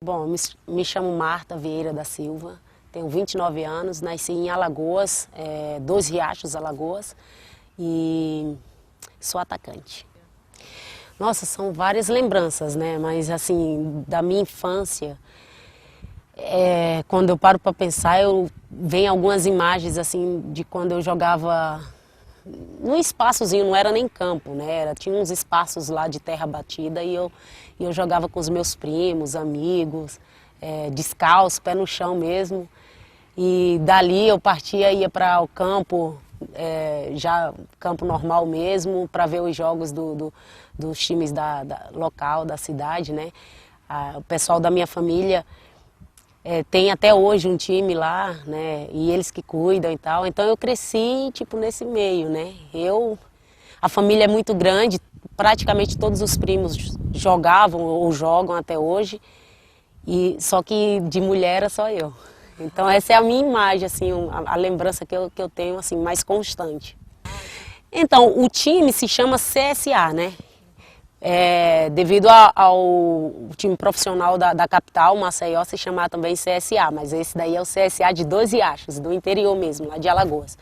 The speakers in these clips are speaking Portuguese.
Bom, me chamo Marta Vieira da Silva, tenho 29 anos, nasci em Alagoas, Dois Riachos, Alagoas, e sou atacante. Nossa, são várias lembranças, né? Mas assim, da minha infância, quando eu paro para pensar, vem algumas imagens assim de quando eu jogava num espaçozinho, não era nem campo, né? Tinha uns espaços lá de terra batida e eu jogava com os meus primos, amigos, descalço, pé no chão mesmo. E dali eu partia, ia para o campo, já campo normal mesmo, para ver os jogos dos times local, da cidade, né? O pessoal da minha família tem até hoje um time lá, né? E eles que cuidam e tal. Então eu cresci, tipo, nesse meio, né? A família é muito grande, praticamente todos os primos jogavam ou jogam até hoje. Só que de mulher era só eu. Então essa é a minha imagem, assim, a lembrança que eu tenho, assim, mais constante. Então, o time se chama CSA, né? Devido ao time profissional da capital, Maceió, se chamar também CSA, mas esse daí é o CSA de Dois Riachos, do interior mesmo, lá de Alagoas.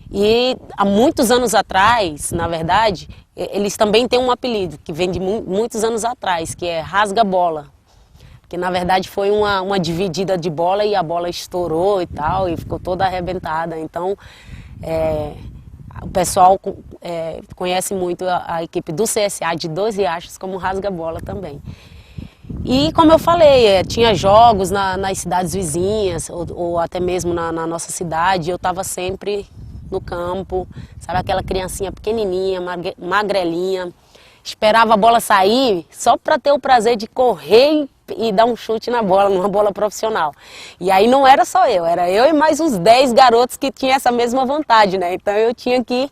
E há muitos anos atrás, na verdade, eles também têm um apelido, que vem de muitos anos atrás, que é Rasga-Bola. Que na verdade foi uma dividida de bola e a bola estourou e tal, e ficou toda arrebentada. Então, o pessoal conhece muito a equipe do CSA de Dois Riachos como Rasga-Bola também. E como eu falei, tinha jogos nas cidades vizinhas, ou até mesmo na nossa cidade, eu estava sempre no campo, sabe, aquela criancinha pequenininha, magrelinha, esperava a bola sair só para ter o prazer de correr e dar um chute na bola, numa bola profissional. E aí não era só eu, era eu e mais uns 10 garotos que tinham essa mesma vontade, né? Então eu tinha que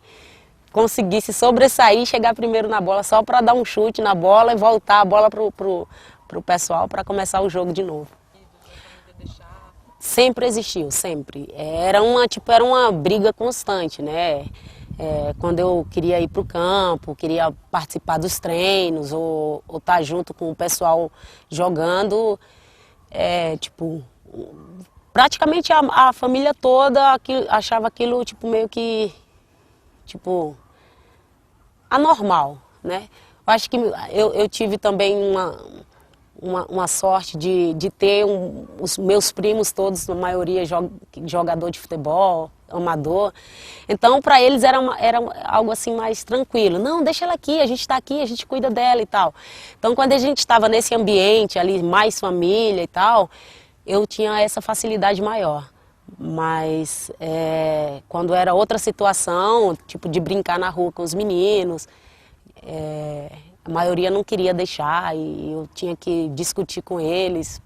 conseguir se sobressair e chegar primeiro na bola só para dar um chute na bola e voltar a bola pro pessoal para começar o jogo de novo. Sempre existiu, sempre. Era uma briga constante, né? Quando eu queria ir para o campo, queria participar dos treinos ou estar junto com o pessoal jogando, praticamente a família toda achava aquilo tipo, meio que anormal, né? Eu acho que eu tive também uma sorte de ter os meus primos todos, na maioria jogador de futebol, amador. Então, para eles era algo assim mais tranquilo. Não, deixa ela aqui, a gente está aqui, a gente cuida dela e tal. Então, quando a gente estava nesse ambiente ali, mais família e tal, eu tinha essa facilidade maior. Mas quando era outra situação, tipo de brincar na rua com os meninos, a maioria não queria deixar e eu tinha que discutir com eles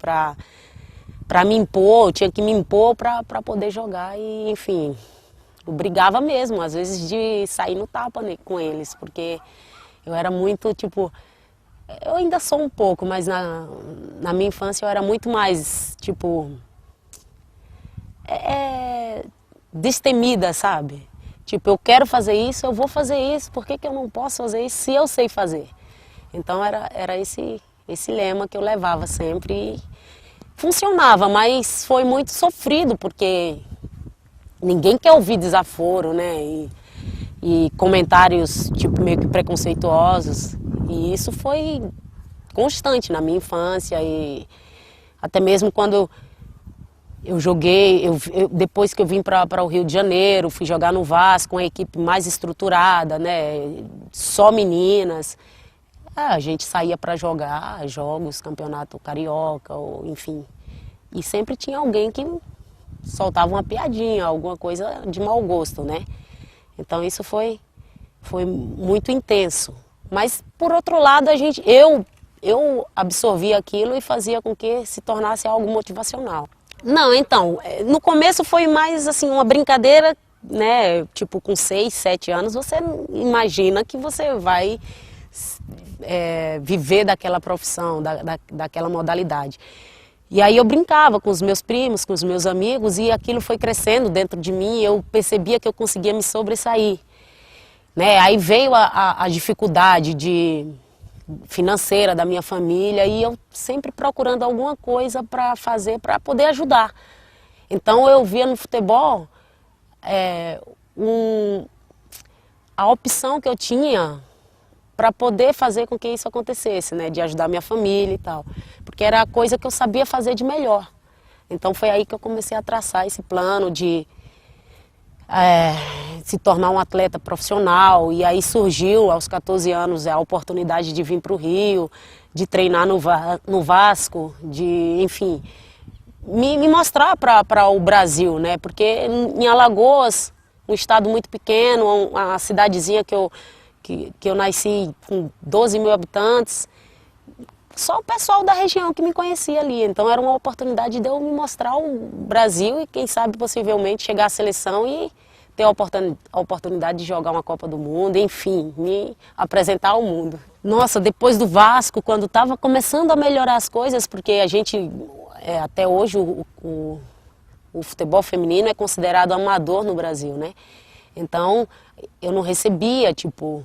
para me impor, eu tinha que me impor para poder jogar e, enfim, eu brigava mesmo, às vezes de sair no tapa com eles, porque eu era muito, tipo, eu ainda sou um pouco, mas na minha infância eu era muito mais, tipo, destemida, sabe? Tipo, eu quero fazer isso, eu vou fazer isso, por que eu não posso fazer isso se eu sei fazer? Então era esse lema que eu levava sempre e funcionava, mas foi muito sofrido, porque ninguém quer ouvir desaforo, né? E comentários tipo meio que preconceituosos. E isso foi constante na minha infância e até mesmo quando eu joguei, depois que eu vim para o Rio de Janeiro, fui jogar no Vasco, uma equipe mais estruturada, né? Só meninas. A gente saía para jogar jogos, campeonato carioca, ou enfim. E sempre tinha alguém que soltava uma piadinha, alguma coisa de mau gosto, né? Então isso foi muito intenso. Mas por outro lado, eu absorvia aquilo e fazia com que se tornasse algo motivacional. Não, então, no começo foi mais assim uma brincadeira, né? Tipo, com 6, 7 anos, você imagina que você vai viver daquela profissão, daquela modalidade. E aí eu brincava com os meus primos, com os meus amigos, e aquilo foi crescendo dentro de mim, e eu percebia que eu conseguia me sobressair, né? Aí veio a dificuldade de financeira da minha família, e eu sempre procurando alguma coisa para fazer, para poder ajudar. Então eu via no futebol a opção que eu tinha para poder fazer com que isso acontecesse, né, de ajudar minha família e tal, porque era a coisa que eu sabia fazer de melhor. Então foi aí que eu comecei a traçar esse plano de se tornar um atleta profissional, e aí surgiu aos 14 anos a oportunidade de vir para o Rio, de treinar no Vasco, de, enfim, me mostrar para o Brasil, né? Porque em Alagoas, um estado muito pequeno, uma cidadezinha que eu nasci com 12 mil habitantes, só o pessoal da região que me conhecia ali. Então era uma oportunidade de eu me mostrar o Brasil e, quem sabe, possivelmente chegar à seleção e ter a oportunidade de jogar uma Copa do Mundo, enfim, me apresentar ao mundo. Nossa, depois do Vasco, quando estava começando a melhorar as coisas, porque a gente, até hoje, o futebol feminino é considerado amador no Brasil, né? Então, eu não recebia, tipo,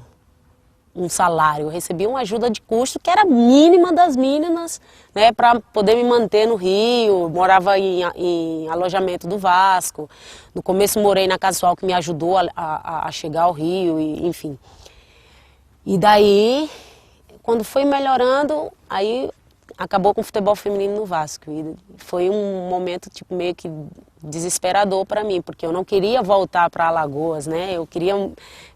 um salário, eu recebia uma ajuda de custo que era mínima das mínimas, né, para poder me manter no Rio. Morava em alojamento do Vasco. No começo morei na Casual, que me ajudou a chegar ao Rio, e, enfim. E daí, quando foi melhorando, aí acabou com o futebol feminino no Vasco. E foi um momento tipo, meio que desesperador para mim, porque eu não queria voltar para Alagoas, né? Eu queria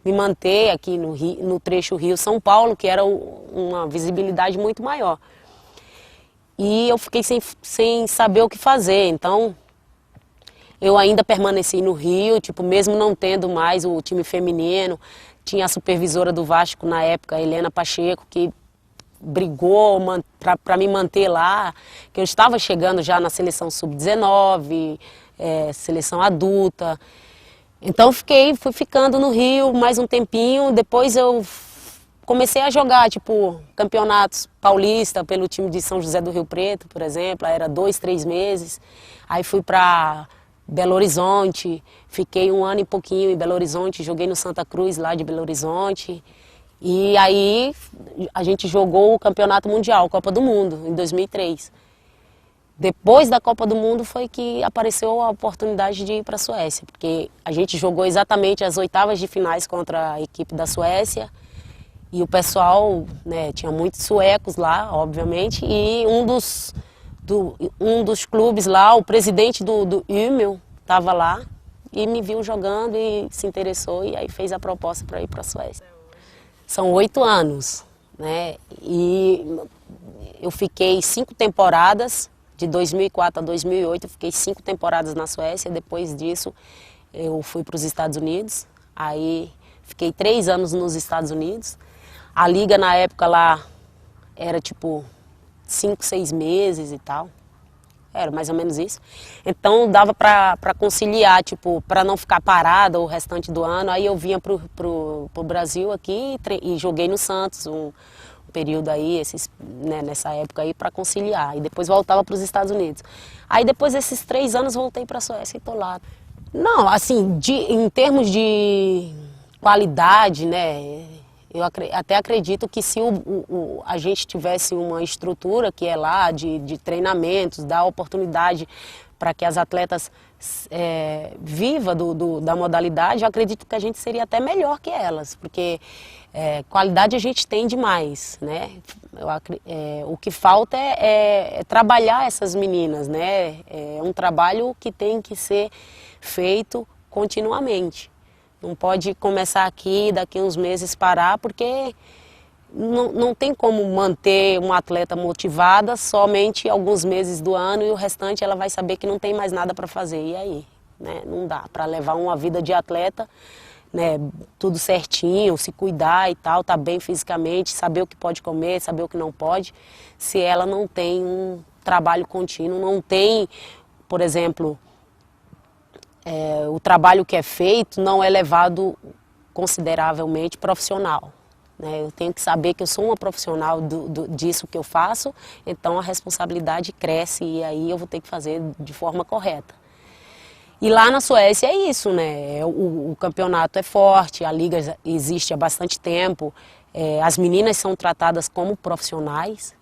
me manter aqui no trecho Rio-São Paulo, que era uma visibilidade muito maior. E eu fiquei sem saber o que fazer, então eu ainda permaneci no Rio, tipo, mesmo não tendo mais o time feminino. Tinha a supervisora do Vasco na época, Helena Pacheco, que brigou para me manter lá, que eu estava chegando já na seleção sub-19, seleção adulta. Então fui ficando no Rio mais um tempinho. Depois eu comecei a jogar, tipo, campeonatos paulista pelo time de São José do Rio Preto, por exemplo. Aí era 2, 3 meses. Aí fui para Belo Horizonte, fiquei 1 ano e pouquinho em Belo Horizonte, joguei no Santa Cruz lá de Belo Horizonte. E aí a gente jogou o Campeonato Mundial, Copa do Mundo, em 2003. Depois da Copa do Mundo foi que apareceu a oportunidade de ir para a Suécia, porque a gente jogou exatamente as oitavas de finais contra a equipe da Suécia, e o pessoal, né, tinha muitos suecos lá, obviamente, e um dos clubes lá, o presidente do Umeå, estava lá e me viu jogando e se interessou, e aí fez a proposta para ir para a Suécia. São 8 anos, né? E eu fiquei 5 temporadas, de 2004 a 2008, eu fiquei 5 temporadas na Suécia. Depois disso, eu fui para os Estados Unidos, aí fiquei 3 anos nos Estados Unidos. A liga na época lá era tipo 5, 6 meses e tal. Era mais ou menos isso. Então dava para conciliar, tipo, para não ficar parada o restante do ano. Aí eu vinha pro Brasil aqui e joguei no Santos um período aí, né, nessa época aí, para conciliar. E depois voltava para os Estados Unidos. Aí depois desses 3 anos voltei para a Suécia e tô lá. Não, assim, em termos de qualidade, né? Eu até acredito que se a gente tivesse uma estrutura que é lá de treinamentos, dar oportunidade para que as atletas vivam da modalidade, eu acredito que a gente seria até melhor que elas, porque qualidade a gente tem demais, né? O que falta é trabalhar essas meninas, né? É um trabalho que tem que ser feito continuamente. Não pode começar aqui, daqui uns meses parar, porque não tem como manter uma atleta motivada somente alguns meses do ano e o restante ela vai saber que não tem mais nada para fazer. E aí? Né? Não dá para levar uma vida de atleta, né, tudo certinho, se cuidar e tal, tá bem fisicamente, saber o que pode comer, saber o que não pode, se ela não tem um trabalho contínuo, não tem, por exemplo, o trabalho que é feito não é levado consideravelmente profissional, né? Eu tenho que saber que eu sou uma profissional disso que eu faço, então a responsabilidade cresce e aí eu vou ter que fazer de forma correta. E lá na Suécia é isso, né? O campeonato é forte, a liga existe há bastante tempo, as meninas são tratadas como profissionais.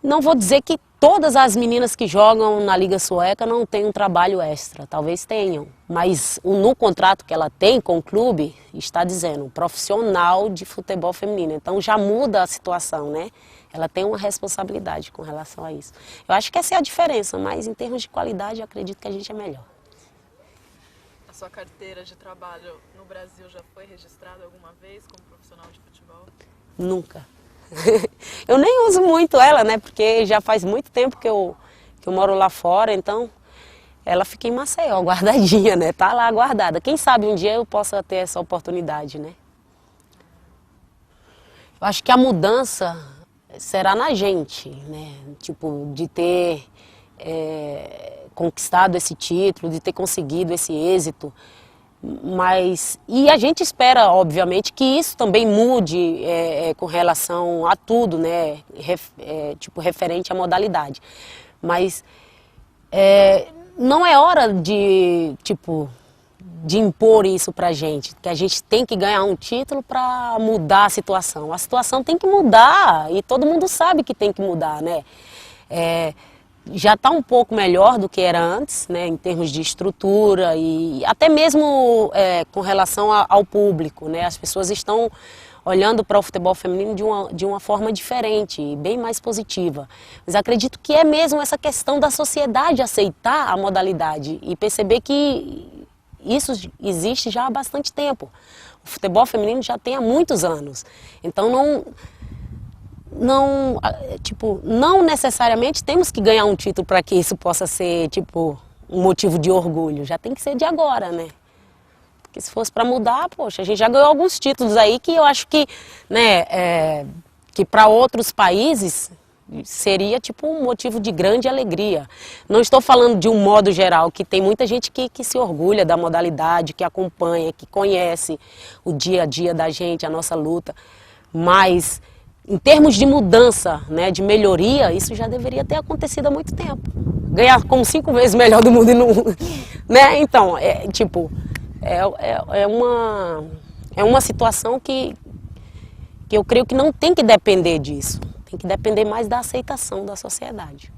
Não vou dizer que todas as meninas que jogam na Liga Sueca não têm um trabalho extra, talvez tenham, mas no contrato que ela tem com o clube está dizendo profissional de futebol feminino, então já muda a situação, né? Ela tem uma responsabilidade com relação a isso. Eu acho que essa é a diferença, mas em termos de qualidade eu acredito que a gente é melhor. A sua carteira de trabalho no Brasil já foi registrada alguma vez como profissional de futebol? Nunca. Eu nem uso muito ela, né? Porque já faz muito tempo que eu moro lá fora, então ela fica em Maceió, guardadinha, né? Tá lá guardada. Quem sabe um dia eu possa ter essa oportunidade, né? Eu acho que a mudança será na gente, né? Tipo, de ter conquistado esse título, de ter conseguido esse êxito. E a gente espera, obviamente, que isso também mude com relação a tudo, né? Tipo, referente à modalidade. Mas não é hora de, tipo, de impor isso pra gente, que a gente tem que ganhar um título para mudar a situação. A situação tem que mudar e todo mundo sabe que tem que mudar, né? Já está um pouco melhor do que era antes, né, em termos de estrutura e até mesmo com relação ao público, né? As pessoas estão olhando para o futebol feminino de uma forma diferente, bem mais positiva. Mas acredito que é mesmo essa questão da sociedade aceitar a modalidade e perceber que isso existe já há bastante tempo. O futebol feminino já tem há muitos anos. Então não necessariamente temos que ganhar um título para que isso possa ser, tipo, um motivo de orgulho. Já tem que ser de agora, né? Porque se fosse para mudar, poxa, a gente já ganhou alguns títulos aí que eu acho que, né, que para outros países seria, tipo, um motivo de grande alegria. Não estou falando de um modo geral, que tem muita gente que se orgulha da modalidade, que acompanha, que conhece o dia a dia da gente, a nossa luta, mas em termos de mudança, né, de melhoria, isso já deveria ter acontecido há muito tempo. Ganhar como 5 vezes melhor do mundo e não, né? Então, é uma situação que eu creio que não tem que depender disso. Tem que depender mais da aceitação da sociedade.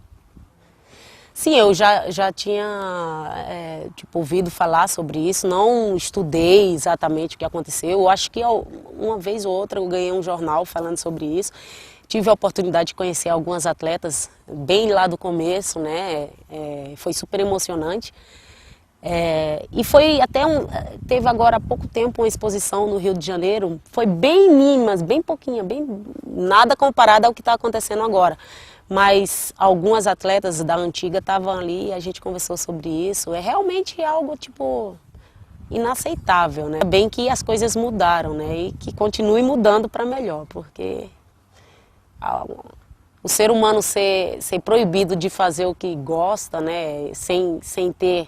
Sim, eu já tinha tipo, ouvido falar sobre isso, não estudei exatamente o que aconteceu. Eu acho que uma vez ou outra eu ganhei um jornal falando sobre isso. Tive a oportunidade de conhecer algumas atletas bem lá do começo, né? Foi super emocionante. E foi teve agora há pouco tempo uma exposição no Rio de Janeiro, foi bem mínima, bem pouquinha, bem nada comparado ao que está acontecendo agora. Mas algumas atletas da antiga estavam ali e a gente conversou sobre isso. É realmente algo, tipo, inaceitável, né? É bem que as coisas mudaram, né? E que continue mudando para melhor, porque o ser humano ser proibido de fazer o que gosta, né? Sem ter